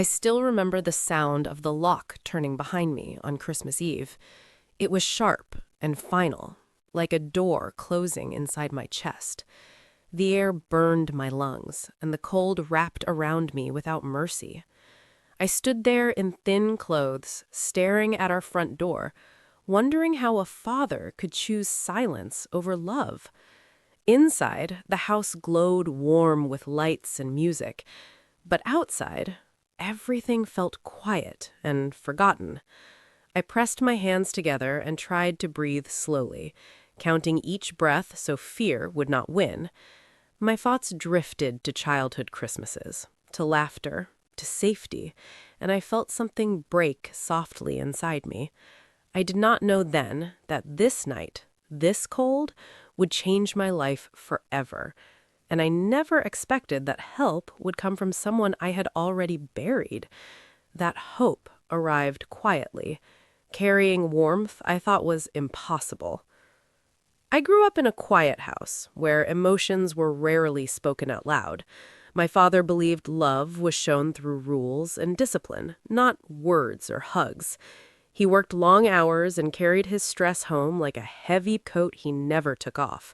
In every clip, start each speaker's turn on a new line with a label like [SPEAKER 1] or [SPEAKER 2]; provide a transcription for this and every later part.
[SPEAKER 1] I still remember the sound of the lock turning behind me on Christmas Eve. It was sharp and final, like a door closing inside my chest. The air burned my lungs, and the cold wrapped around me without mercy. I stood there in thin clothes, staring at our front door, wondering how a father could choose silence over love. Inside, the house glowed warm with lights and music, but outside, everything felt quiet and forgotten. I pressed my hands together and tried to breathe slowly, counting each breath so fear would not win. My thoughts drifted to childhood Christmases, to laughter, to safety, and I felt something break softly inside me. I did not know then that this night, this cold, would change my life forever. And I never expected that help would come from someone I had already buried. That hope arrived quietly, carrying warmth I thought was impossible. I grew up in a quiet house where emotions were rarely spoken out loud. My father believed love was shown through rules and discipline, not words or hugs. He worked long hours and carried his stress home like a heavy coat he never took off.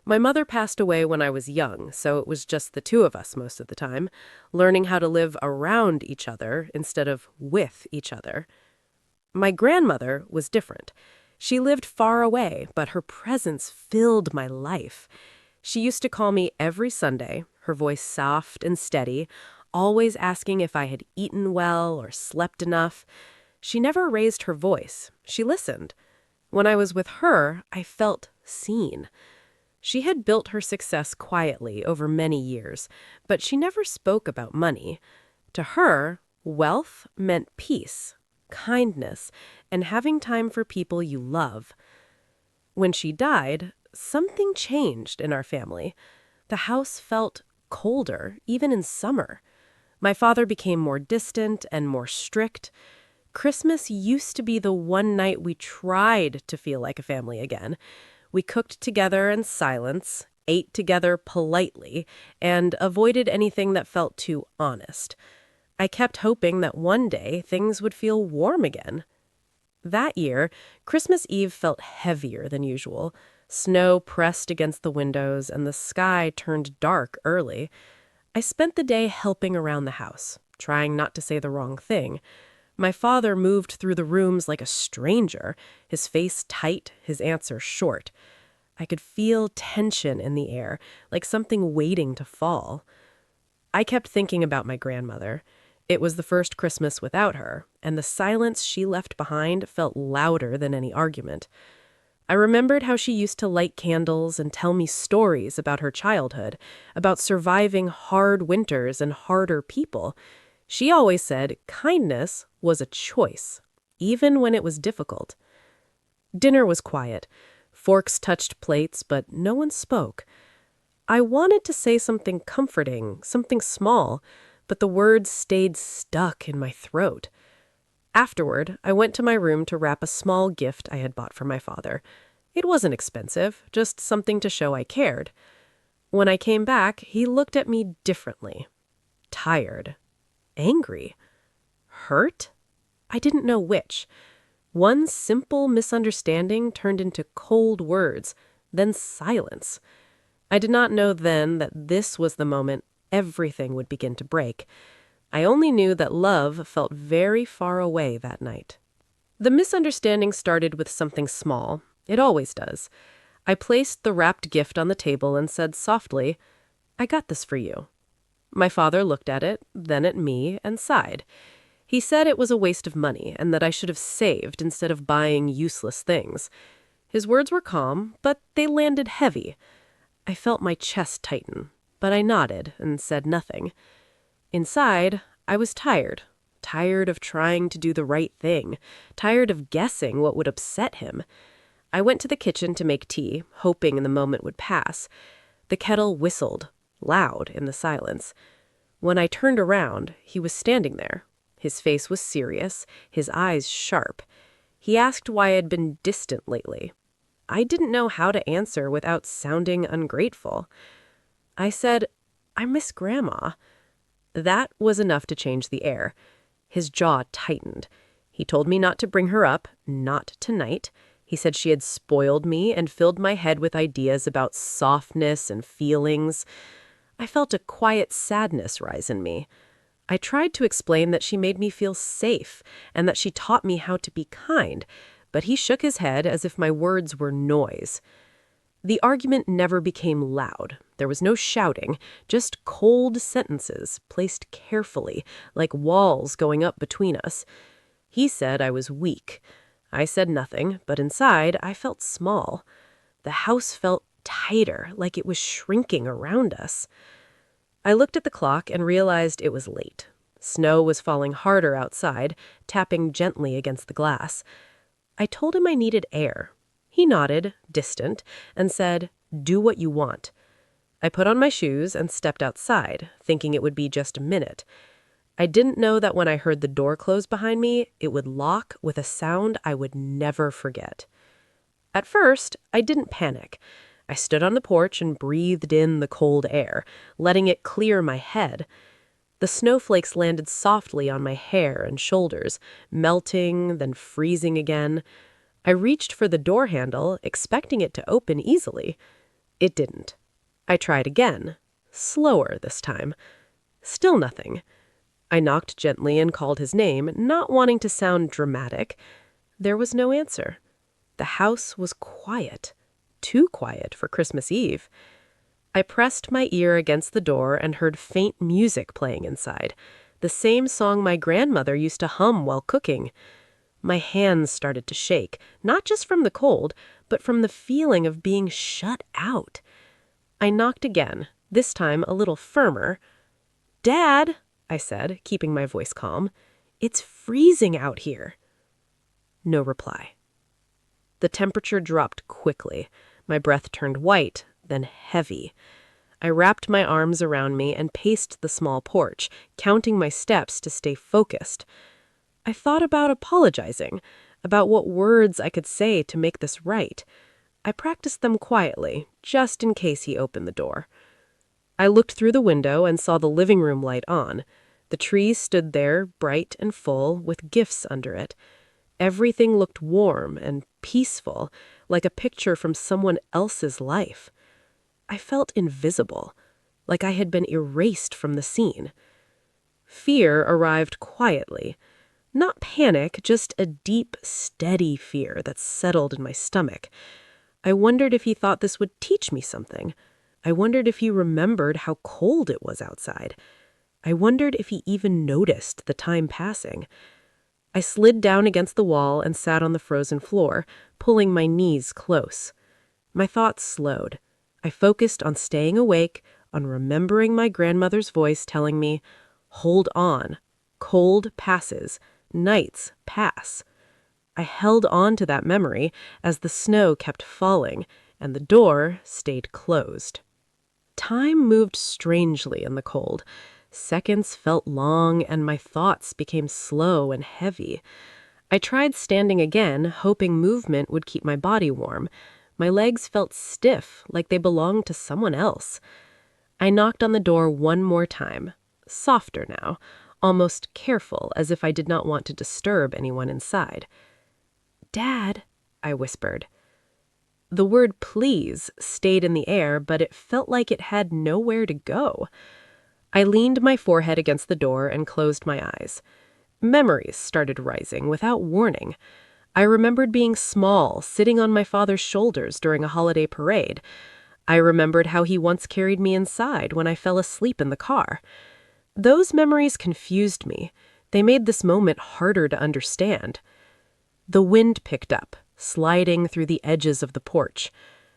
[SPEAKER 1] My mother passed away when I was young, so it was just the two of us most of the time, learning how to live around each other instead of with each other. My grandmother was different. She lived far away, but her presence filled my life. She used to call me every Sunday, her voice soft and steady, always asking if I had eaten well or slept enough. She never raised her voice. She listened. When I was with her, I felt seen. She had built her success quietly over many years, but she never spoke about money. To her, wealth meant peace, kindness, and having time for people you love. When she died, something changed in our family. The house felt colder, even in summer. My father became more distant and more strict. Christmas used to be the one night we tried to feel like a family again. We cooked together in silence, ate together politely, and avoided anything that felt too honest. I kept hoping that one day things would feel warm again. That year, Christmas Eve felt heavier than usual. Snow pressed against the windows, and the sky turned dark early. I spent the day helping around the house, trying not to say the wrong thing. My father moved through the rooms like a stranger, his face tight, his answer short. I could feel tension in the air, like something waiting to fall. I kept thinking about my grandmother. It was the first Christmas without her, and the silence she left behind felt louder than any argument. I remembered how she used to light candles and tell me stories about her childhood, about surviving hard winters and harder people. She always said kindness was a choice, even when it was difficult. Dinner was quiet. Forks touched plates, but no one spoke. I wanted to say something comforting, something small, but the words stayed stuck in my throat. Afterward, I went to my room to wrap a small gift I had bought for my father. It wasn't expensive, just something to show I cared. When I came back, he looked at me differently. Tired. Angry. Hurt? I didn't know which. One simple misunderstanding turned into cold words, then silence. I did not know then that this was the moment everything would begin to break. I only knew that love felt very far away that night. The misunderstanding started with something small. It always does. I placed the wrapped gift on the table and said softly, "I got this for you." My father looked at it, then at me, and sighed. He said it was a waste of money and that I should have saved instead of buying useless things. His words were calm, but they landed heavy. I felt my chest tighten, but I nodded and said nothing. Inside, I was tired of trying to do the right thing, tired of guessing what would upset him. I went to the kitchen to make tea, hoping the moment would pass. The kettle whistled, loud in the silence. When I turned around, he was standing there. His face was serious, his eyes sharp. He asked why I had been distant lately. I didn't know how to answer without sounding ungrateful. I said, "I miss Grandma." That was enough to change the air. His jaw tightened. He told me not to bring her up, not tonight. He said she had spoiled me and filled my head with ideas about softness and feelings. I felt a quiet sadness rise in me. I tried to explain that she made me feel safe and that she taught me how to be kind, but he shook his head as if my words were noise. The argument never became loud. There was no shouting, just cold sentences placed carefully, like walls going up between us. He said I was weak. I said nothing, but inside I felt small. The house felt tighter, like it was shrinking around us. I looked at the clock and realized it was late. Snow was falling harder outside, tapping gently against the glass. I told him I needed air. He nodded, distant, and said, "Do what you want." I put on my shoes and stepped outside, thinking it would be just a minute. I didn't know that when I heard the door close behind me, it would lock with a sound I would never forget. At first, I didn't panic. I stood on the porch and breathed in the cold air, letting it clear my head. The snowflakes landed softly on my hair and shoulders, melting, then freezing again. I reached for the door handle, expecting it to open easily. It didn't. I tried again, slower this time. Still nothing. I knocked gently and called his name, not wanting to sound dramatic. There was no answer. The house was quiet. Too quiet for Christmas Eve. I pressed my ear against the door and heard faint music playing inside, the same song my grandmother used to hum while cooking. My hands started to shake, not just from the cold, but from the feeling of being shut out. I knocked again, this time a little firmer. "Dad," I said, keeping my voice calm, "it's freezing out here." No reply. The temperature dropped quickly. My breath turned white, then heavy. I wrapped my arms around me and paced the small porch, counting my steps to stay focused. I thought about apologizing, about what words I could say to make this right. I practiced them quietly, just in case he opened the door. I looked through the window and saw the living room light on. The tree stood there, bright and full, with gifts under it. Everything looked warm and peaceful, like a picture from someone else's life. I felt invisible, like I had been erased from the scene. Fear arrived quietly. Not panic, just a deep, steady fear that settled in my stomach. I wondered if he thought this would teach me something. I wondered if he remembered how cold it was outside. I wondered if he even noticed the time passing. I slid down against the wall and sat on the frozen floor, pulling my knees close. My thoughts slowed. I focused on staying awake, on remembering my grandmother's voice telling me, "Hold on. Cold passes. Nights pass." I held on to that memory as the snow kept falling and the door stayed closed. Time moved strangely in the cold. Seconds felt long and my thoughts became slow and heavy. I tried standing again, hoping movement would keep my body warm. My legs felt stiff, like they belonged to someone else. I knocked on the door one more time, softer now, almost careful, as if I did not want to disturb anyone inside. "Dad," I whispered. The word "please" stayed in the air, but it felt like it had nowhere to go. I leaned my forehead against the door and closed my eyes. Memories started rising without warning. I remembered being small, sitting on my father's shoulders during a holiday parade. I remembered how he once carried me inside when I fell asleep in the car. Those memories confused me. They made this moment harder to understand. The wind picked up, sliding through the edges of the porch.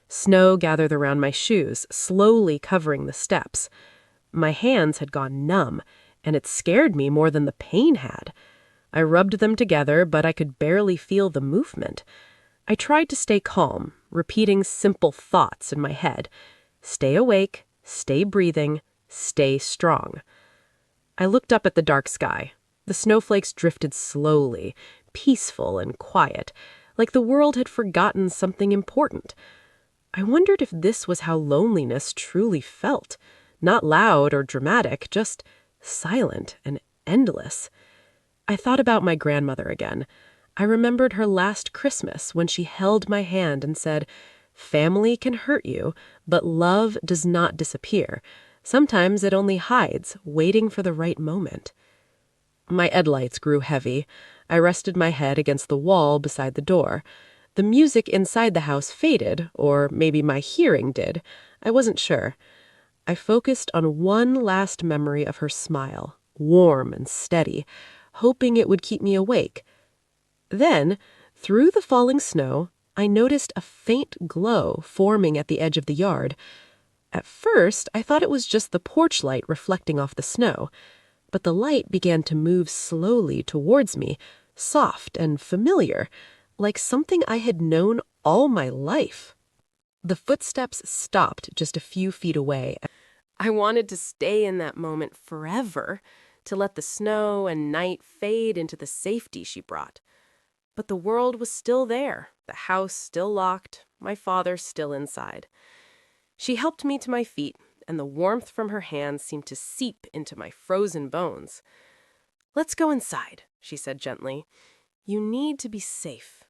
[SPEAKER 1] Snow gathered around my shoes, slowly covering the steps. My hands had gone numb, and it scared me more than the pain had. I rubbed them together, but I could barely feel the movement. I tried to stay calm, repeating simple thoughts in my head. Stay awake, stay breathing, stay strong. I looked up at the dark sky. The snowflakes drifted slowly, peaceful and quiet, like the world had forgotten something important. I wondered if this was how loneliness truly felt. Not loud or dramatic, just silent and endless. I thought about my grandmother again. I remembered her last Christmas when she held my hand and said, "Family can hurt you, but love does not disappear. Sometimes it only hides, waiting for the right moment." My headlights grew heavy. I rested my head against the wall beside the door. The music inside the house faded, or maybe my hearing did. I wasn't sure. I focused on one last memory of her smile, warm and steady, hoping it would keep me awake. Then, through the falling snow, I noticed a faint glow forming at the edge of the yard. At first, I thought it was just the porch light reflecting off the snow, but the light began to move slowly towards me, soft and familiar, like something I had known all my life. The footsteps stopped just a few feet away. I wanted to stay in that moment forever, to let the snow and night fade into the safety she brought. But the world was still there, the house still locked, my father still inside. She helped me to my feet, and the warmth from her hands seemed to seep into my frozen bones. "Let's go inside," she said gently. "You need to be safe."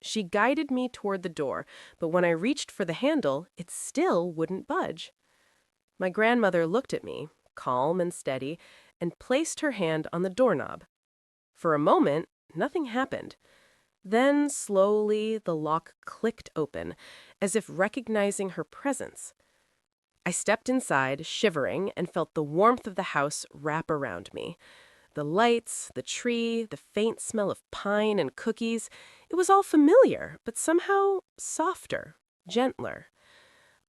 [SPEAKER 1] She guided me toward the door, but when I reached for the handle, it still wouldn't budge. My grandmother looked at me, calm and steady, and placed her hand on the doorknob. For a moment, nothing happened. Then, slowly, the lock clicked open, as if recognizing her presence. I stepped inside, shivering, and felt the warmth of the house wrap around me. The lights, the tree, the faint smell of pine and cookies, it was all familiar, but somehow softer, gentler.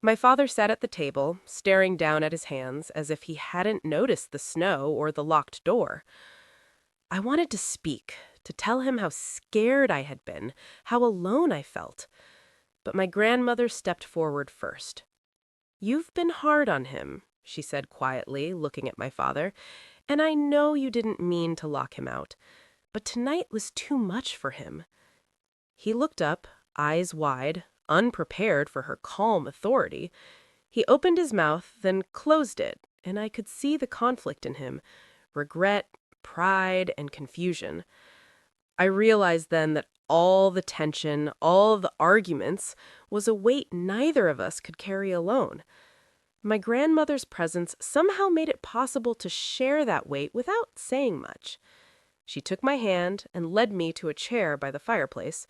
[SPEAKER 1] My father sat at the table, staring down at his hands as if he hadn't noticed the snow or the locked door. I wanted to speak, to tell him how scared I had been, how alone I felt. But my grandmother stepped forward first. "You've been hard on him," she said quietly, looking at my father, "and I know you didn't mean to lock him out, but tonight was too much for him." He looked up, eyes wide, unprepared for her calm authority. He opened his mouth, then closed it, and I could see the conflict in him, regret, pride, and confusion. I realized then that all the tension, all the arguments, was a weight neither of us could carry alone. My grandmother's presence somehow made it possible to share that weight without saying much. She took my hand and led me to a chair by the fireplace.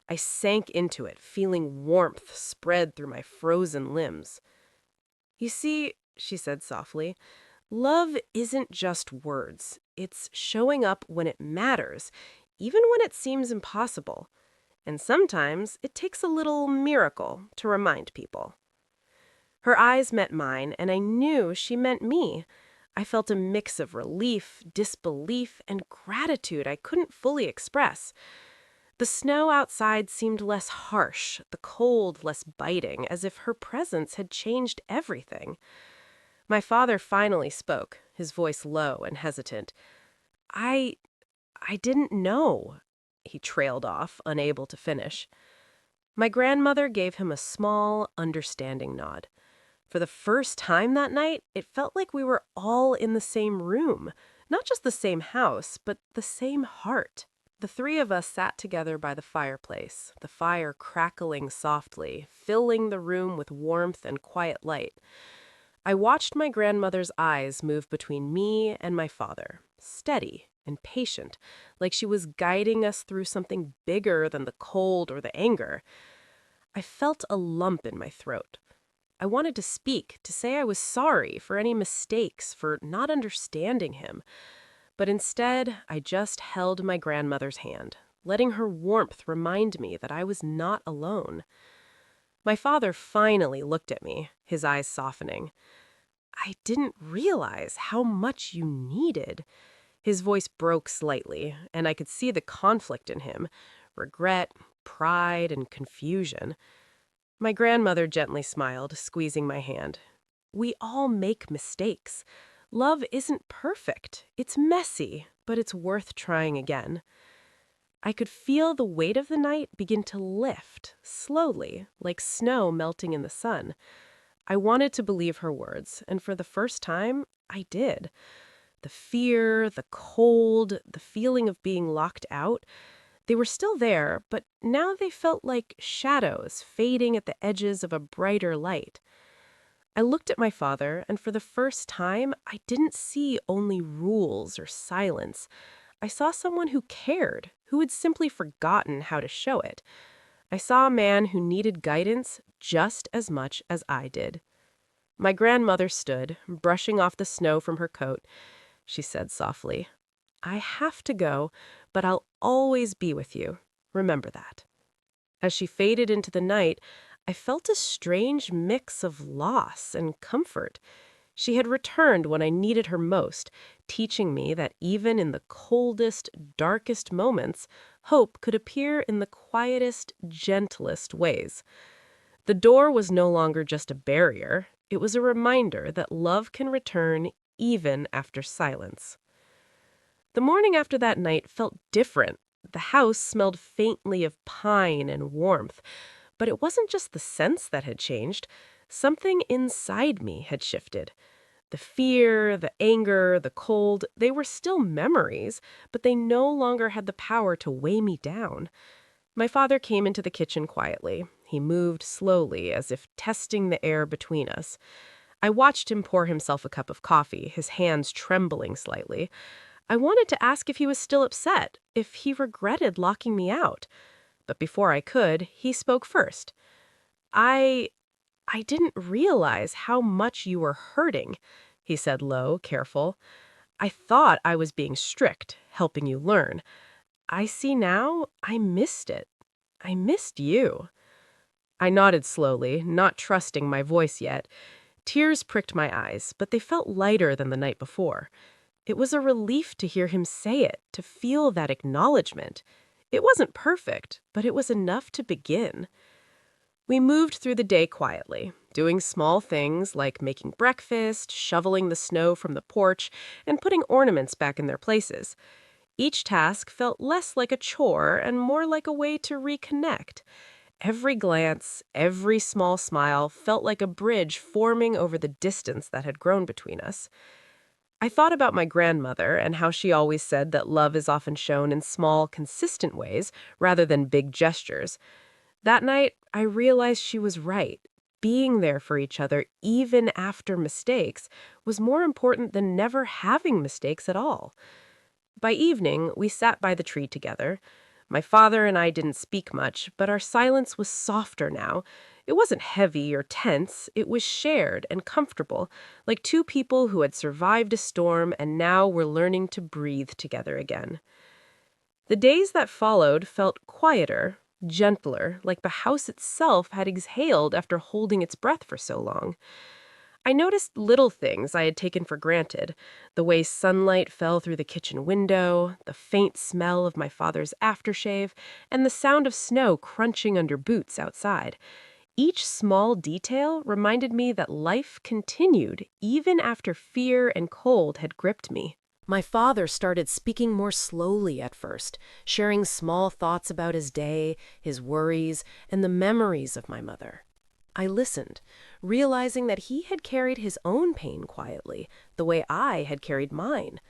[SPEAKER 1] I sank into it, feeling warmth spread through my frozen limbs. "You see," she said softly, "love isn't just words. It's showing up when it matters, even when it seems impossible. And sometimes it takes a little miracle to remind people." Her eyes met mine, and I knew she meant me. I felt a mix of relief, disbelief, and gratitude I couldn't fully express. The snow outside seemed less harsh, the cold less biting, as if her presence had changed everything. My father finally spoke, his voice low and hesitant. I didn't know," he trailed off, unable to finish. My grandmother gave him a small, understanding nod. For the first time that night, it felt like we were all in the same room, not just the same house, but the same heart. The three of us sat together by the fireplace, the fire crackling softly, filling the room with warmth and quiet light. I watched my grandmother's eyes move between me and my father, steady and patient, like she was guiding us through something bigger than the cold or the anger. I felt a lump in my throat. I wanted to speak, to say I was sorry for any mistakes, for not understanding him. But instead, I just held my grandmother's hand, letting her warmth remind me that I was not alone. My father finally looked at me, his eyes softening. "I didn't realize how much you needed." His voice broke slightly, and I could see the conflict in him, regret, pride, and confusion. My grandmother gently smiled, squeezing my hand. "We all make mistakes. Love isn't perfect. It's messy, but it's worth trying again." I could feel the weight of the night begin to lift, slowly, like snow melting in the sun. I wanted to believe her words, and for the first time, I did. The fear, the cold, the feeling of being locked out, they were still there, but now they felt like shadows fading at the edges of a brighter light. I looked at my father, and for the first time, I didn't see only rules or silence. I saw someone who cared, who had simply forgotten how to show it. I saw a man who needed guidance just as much as I did. My grandmother stood, brushing off the snow from her coat. She said softly, "I have to go, but I'll always be with you. Remember that." As she faded into the night, I felt a strange mix of loss and comfort. She had returned when I needed her most, teaching me that even in the coldest, darkest moments, hope could appear in the quietest, gentlest ways. The door was no longer just a barrier. It was a reminder that love can return even after silence. The morning after that night felt different. The house smelled faintly of pine and warmth, but it wasn't just the scents that had changed. Something inside me had shifted. The fear, the anger, the cold, they were still memories, but they no longer had the power to weigh me down. My father came into the kitchen quietly. He moved slowly, as if testing the air between us. I watched him pour himself a cup of coffee, his hands trembling slightly. I wanted to ask if he was still upset, if he regretted locking me out. But before I could, he spoke first. I didn't realize how much you were hurting," he said low, careful. "I thought I was being strict, helping you learn. I see now I missed it. I missed you." I nodded slowly, not trusting my voice yet. Tears pricked my eyes, but they felt lighter than the night before. It was a relief to hear him say it, to feel that acknowledgment. It wasn't perfect, but it was enough to begin. We moved through the day quietly, doing small things like making breakfast, shoveling the snow from the porch, and putting ornaments back in their places. Each task felt less like a chore and more like a way to reconnect. Every glance, every small smile felt like a bridge forming over the distance that had grown between us. I thought about my grandmother and how she always said that love is often shown in small, consistent ways rather than big gestures. That night, I realized she was right. Being there for each other, even after mistakes, was more important than never having mistakes at all. By evening, we sat by the tree together. My father and I didn't speak much, but our silence was softer now. It wasn't heavy or tense. It was shared and comfortable, like two people who had survived a storm and now were learning to breathe together again. The days that followed felt quieter, gentler, like the house itself had exhaled after holding its breath for so long. I noticed little things I had taken for granted, the way sunlight fell through the kitchen window, the faint smell of my father's aftershave, and the sound of snow crunching under boots outside. Each small detail reminded me that life continued even after fear and cold had gripped me. My father started speaking more slowly at first, sharing small thoughts about his day, his worries, and the memories of my mother. I listened, realizing that he had carried his own pain quietly, the way I had carried mine.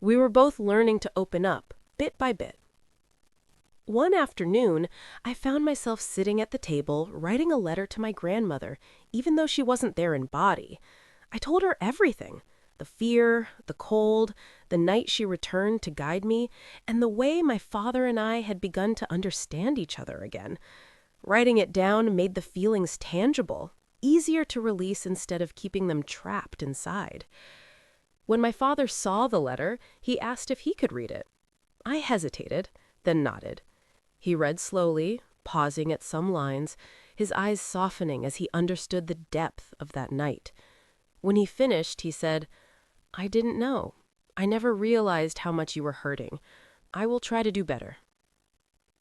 [SPEAKER 1] We were both learning to open up, bit by bit. One afternoon, I found myself sitting at the table, writing a letter to my grandmother, even though she wasn't there in body. I told her everything. The fear, the cold, the night she returned to guide me, and the way my father and I had begun to understand each other again. Writing it down made the feelings tangible, easier to release instead of keeping them trapped inside. When my father saw the letter, he asked if he could read it. I hesitated, then nodded. He read slowly, pausing at some lines, his eyes softening as he understood the depth of that night. When he finished, he said, "I didn't know. I never realized how much you were hurting. I will try to do better."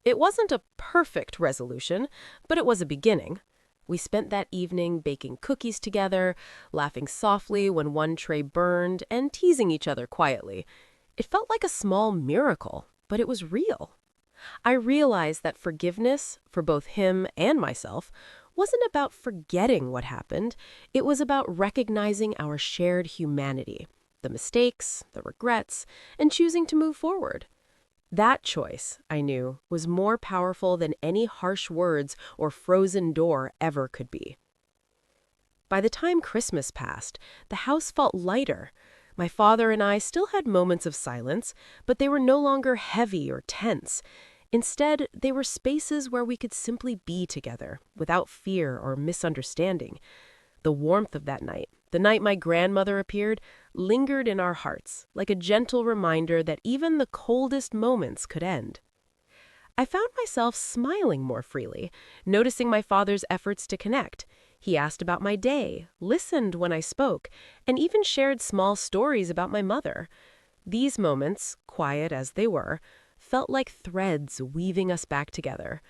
[SPEAKER 1] It wasn't a perfect resolution, but it was a beginning. We spent that evening baking cookies together, laughing softly when one tray burned, and teasing each other quietly. It felt like a small miracle, but it was real. I realized that forgiveness, for both him and myself, wasn't about forgetting what happened. It was about recognizing our shared humanity. the mistakes, the regrets, and choosing to move forward. That choice, I knew, was more powerful than any harsh words or frozen door ever could be. By the time Christmas passed, the house felt lighter. My father and I still had moments of silence, but they were no longer heavy or tense. Instead, they were spaces where we could simply be together, without fear or misunderstanding. The warmth of that night, the night my grandmother appeared, lingered in our hearts, like a gentle reminder that even the coldest moments could end. I found myself smiling more freely, noticing my father's efforts to connect. He asked about my day, listened when I spoke, and even shared small stories about my mother. These moments, quiet as they were, felt like threads weaving us back together.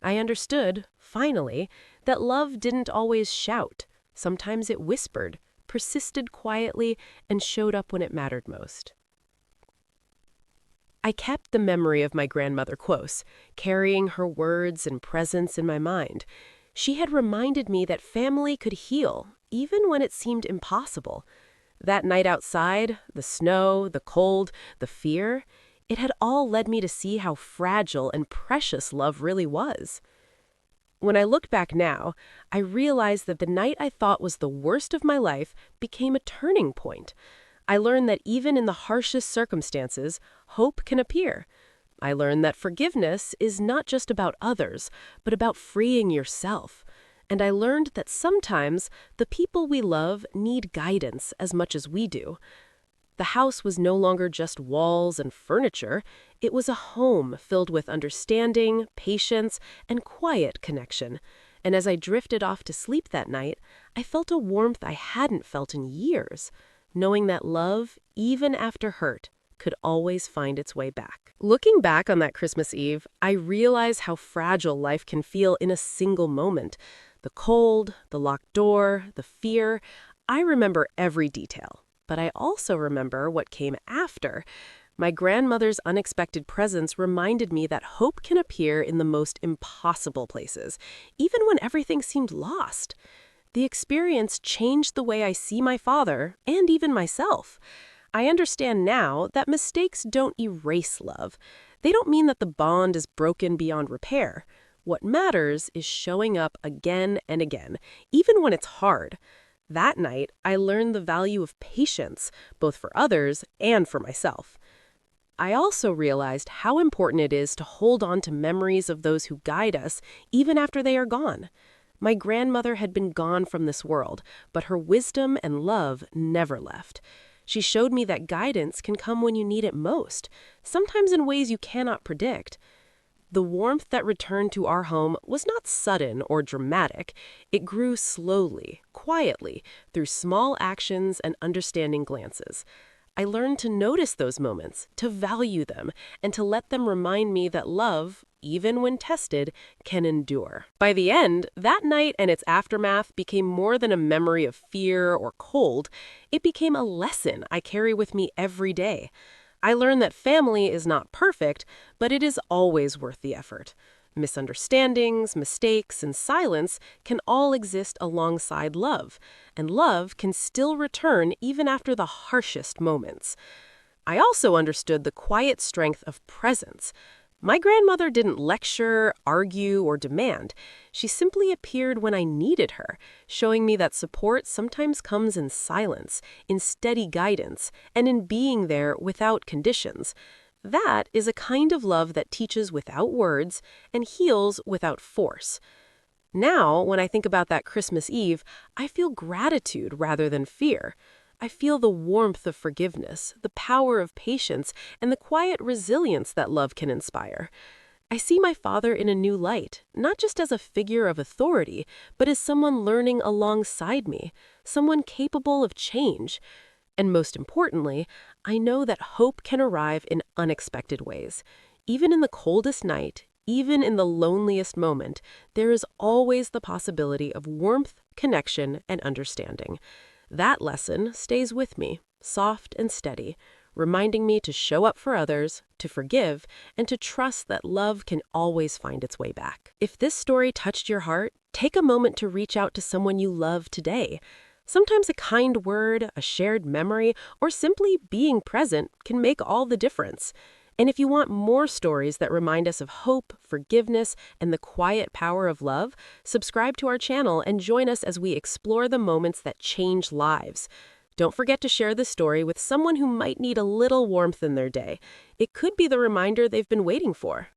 [SPEAKER 1] I understood, finally, that love didn't always shout. Sometimes it whispered, persisted quietly, and showed up when it mattered most. I kept the memory of my grandmother close, carrying her words and presence in my mind. She had reminded me that family could heal, even when it seemed impossible. That night outside, the snow, the cold, the fear, it had all led me to see how fragile and precious love really was. When I look back now, I realize that the night I thought was the worst of my life became a turning point. I learned that even in the harshest circumstances, hope can appear. I learned that forgiveness is not just about others, but about freeing yourself. And I learned that sometimes the people we love need guidance as much as we do. The house was no longer just walls and furniture. It was a home filled with understanding, patience, and quiet connection. And as I drifted off to sleep that night, I felt a warmth I hadn't felt in years, knowing that love, even after hurt, could always find its way back. Looking back on that Christmas Eve, I realize how fragile life can feel in a single moment. The cold, the locked door, the fear. I remember every detail. But I also remember what came after. My grandmother's unexpected presence reminded me that hope can appear in the most impossible places, even when everything seemed lost. The experience changed the way I see my father, and even myself. I understand now that mistakes don't erase love. They don't mean that the bond is broken beyond repair. What matters is showing up again and again, even when it's hard. That night, I learned the value of patience, both for others and for myself. I also realized how important it is to hold on to memories of those who guide us, even after they are gone. My grandmother had been gone from this world, but her wisdom and love never left. She showed me that guidance can come when you need it most, sometimes in ways you cannot predict. The warmth that returned to our home was not sudden or dramatic. It grew slowly, quietly, through small actions and understanding glances. I learned to notice those moments, to value them, and to let them remind me that love, even when tested, can endure. By the end, that night and its aftermath became more than a memory of fear or cold. It became a lesson I carry with me every day. I learned that family is not perfect, but it is always worth the effort. Misunderstandings, mistakes, and silence can all exist alongside love, and love can still return even after the harshest moments. I also understood the quiet strength of presence. My grandmother didn't lecture, argue, or demand. She simply appeared when I needed her, showing me that support sometimes comes in silence, in steady guidance, and in being there without conditions. That is a kind of love that teaches without words and heals without force. Now, when I think about that Christmas Eve, I feel gratitude rather than fear. I feel the warmth of forgiveness, the power of patience, and the quiet resilience that love can inspire. I see my father in a new light, not just as a figure of authority, but as someone learning alongside me, someone capable of change. And most importantly, I know that hope can arrive in unexpected ways. Even in the coldest night, even in the loneliest moment, there is always the possibility of warmth, connection, and understanding. That lesson stays with me, soft and steady, reminding me to show up for others, to forgive, and to trust that love can always find its way back. If this story touched your heart, take a moment to reach out to someone you love today. Sometimes a kind word, a shared memory, or simply being present can make all the difference. And if you want more stories that remind us of hope, forgiveness, and the quiet power of love, subscribe to our channel and join us as we explore the moments that change lives. Don't forget to share the story with someone who might need a little warmth in their day. It could be the reminder they've been waiting for.